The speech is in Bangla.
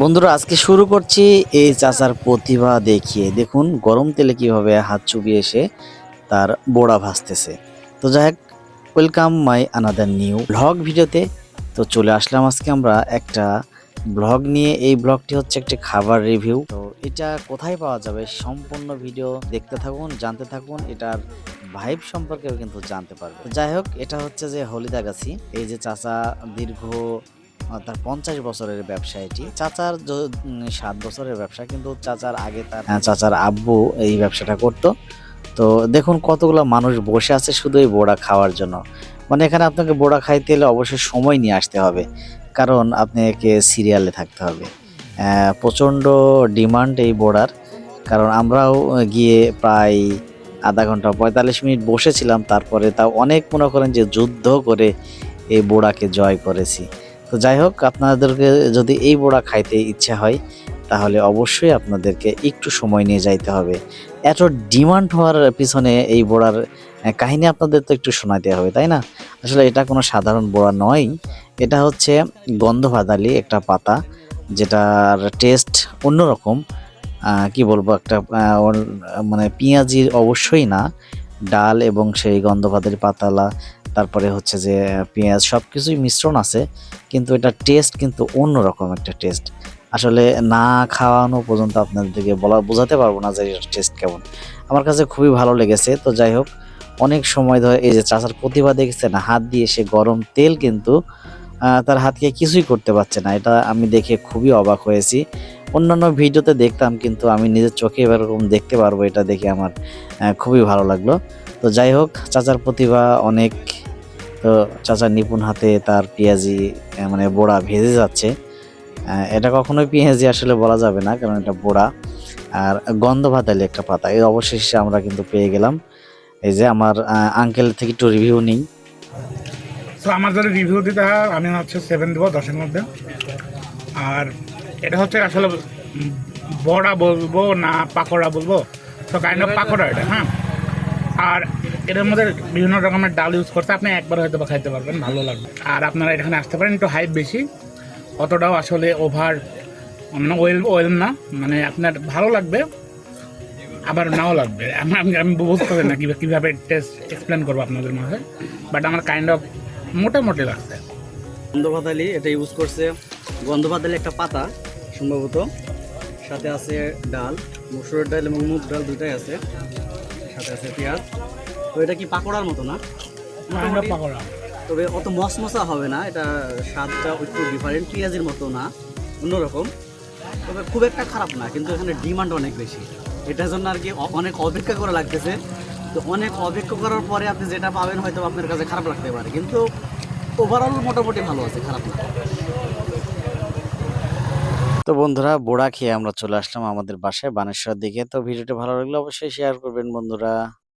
বন্ধুরা আজকে শুরু করছি এই চাচার প্রতিভা দেখিয়ে। দেখুন গরম তেলে কিভাবে হাত চুবিয়ে এসে তার বড়া ভাজতেছে। তো যাই হোক, welcome my another new blog ভিডিওতে। তো চলে আসলাম আজকে আমরা একটা ব্লগ নিয়ে। এই ব্লগটি হচ্ছে একটি খাবার রিভিউ। তো এটা কোথায় পাওয়া যাবে সম্পূর্ণ ভিডিও দেখতে থাকুন, জানতে থাকুন, এটার ভাইব সম্পর্কেও কিন্তু জানতে পারবে। যাই হোক, এটা হচ্ছে যে হলিদাগাছি। এই যে চাচা দীর্ঘ তার 50 বছরের ব্যবসা। এটি চাচার 7 বছরের ব্যবসা, কিন্তু চাচার আগে তার চাচার আব্বু এই ব্যবসাটা করত। তো দেখুন কতগুলো মানুষ বসে আছে শুধু এই বোড়া খাওয়ার জন্য। মানে এখানে আপনাকে বোড়া খাইতে হলে অবশ্যই সময় নিয়ে আসতে হবে, কারণ আপনাকে সিরিয়ালে থাকতে হবে। প্রচণ্ড ডিমান্ড এই বোড়ার, কারণ আমরাও গিয়ে প্রায় আধা ঘন্টা 45 মিনিট বসেছিলাম। তারপরে তাও অনেক মনে করেন যে যুদ্ধ করে এই বোড়াকে জয় করেছি। তো যাই হোক, আপনাদেরকে যদি এই বোড়া খাইতে ইচ্ছা হয় তাহলে অবশ্যই আপনাদেরকে একটু সময় নিয়ে যাইতে হবে। এত ডিমান্ড হওয়ার পিছনে এই বোড়ার কাহিনী আপনাদের তো একটু শোনাতে হবে, তাই না? আসলে এটা কোনো সাধারণ বোড়া নয়, এটা হচ্ছে গন্ধভাদালি একটা পাতা, যেটার টেস্ট অন্যরকম। কি বলবো, একটা মানে পেঁয়াজির অবশ্যই না, ডাল এবং সেই গন্ধভাদালি পাতালা, তারপরে হচ্ছে যে পেঁয়াজ, সব কিছুই মিশ্রণ আছে, কিন্তু এটা টেস্ট কিন্তু অন্যরকম একটা টেস্ট। আসলে না খাওয়ানো পর্যন্ত আপনাদেরকে বোঝাতে পারবো না যে এটার টেস্ট কেমন। আমার কাছে খুবই ভালো লেগেছে। তো যাই হোক, অনেক সময় ধরে এই যে চাচার প্রতিভা দেখছেন, হাত দিয়ে সে গরম তেল কিন্তু তার হাতকে কিছুই করতে পারছে না। এটা আমি দেখে খুবই অবাক হয়েছি। অন্যান্য ভিডিওতে দেখতাম, কিন্তু আমি নিজের চোখে এরকম দেখতে পারবো, এটা দেখে আমার খুবই ভালো লাগলো। তো যাই হোক, চাচার প্রতিভা অনেক। তো চাচার নিপুণ হাতে তার পেঁয়াজি মানে বোড়া ভেজে যাচ্ছে। এটা কখনোই পেঁয়াজি আসলে বলা যাবে না, কারণ এটা বোড়া। আর গন্ধ ভাতালি একটা পাতা, এই অবশেষে আমরা কিন্তু পেয়ে গেলাম। এই যে আমার আঙ্কেল থেকে একটু রিভিউ নিই। তো আমার যদি রিভিউ দিতে হয় আমি হচ্ছে 7 দেবো 10-এর মধ্যে। আর এটা হচ্ছে আসলে বড়া বলবো না পাকোড়া বলবো, তো কাইন্ড অফ পাকোড়া এটা। হ্যাঁ, আর এটার মধ্যে বিভিন্ন রকমের ডাল ইউজ করতে আপনি একবার হয়তো বা খাইতে পারবেন, ভালো লাগবে। আর আপনারা এখানে আসতে পারেন, একটু হাইপ বেশি, অতটাও আসলে ওভার মানে ওয়েল না, মানে আপনার ভালো লাগবে আবার নাও লাগবে। আমি বুঝতে পারি না কীভাবে টেস্ট এক্সপ্লেন করবো আপনাদের মাঝে, বাট আমার কাইন্ড অফ মোটামুটি লাগছে। গন্ধভাতালি এটা ইউজ করছে, গন্ধভাতালি একটা পাতা সম্ভবত, সাথে আছে ডাল, মসুরের ডাল এবং মুগ ডাল দুটাই আছে, সাথে আছে পেঁয়াজ। তো এটা কি পাকোড়ার মতো না? পাকোড়া, তবে অত মশমশা হবে না, এটা স্বাদটা একটু ডিফারেন্ট, পেঁয়াজের মতো না, অন্যরকম। তবে খুব একটা খারাপ না, কিন্তু এখানে ডিমান্ড অনেক বেশি, এটার জন্য আর কি অনেক অপেক্ষা করা লাগতেছে। তো অনেক অপেক্ষা করার পরে আপনি যেটা পাবেন হয়তো আপনার কাছে খারাপ লাগতে পারে, কিন্তু ওভারঅল মোটামুটি ভালো আছে, খারাপ না। তো বন্ধুরা, বোড়া খেয়ে আমরা চলে আসলাম আমাদের বাসায় বানেশ্বর দিকে। তো ভিডিওটা ভালো লাগলে অবশ্যই শেয়ার করবেন বন্ধুরা।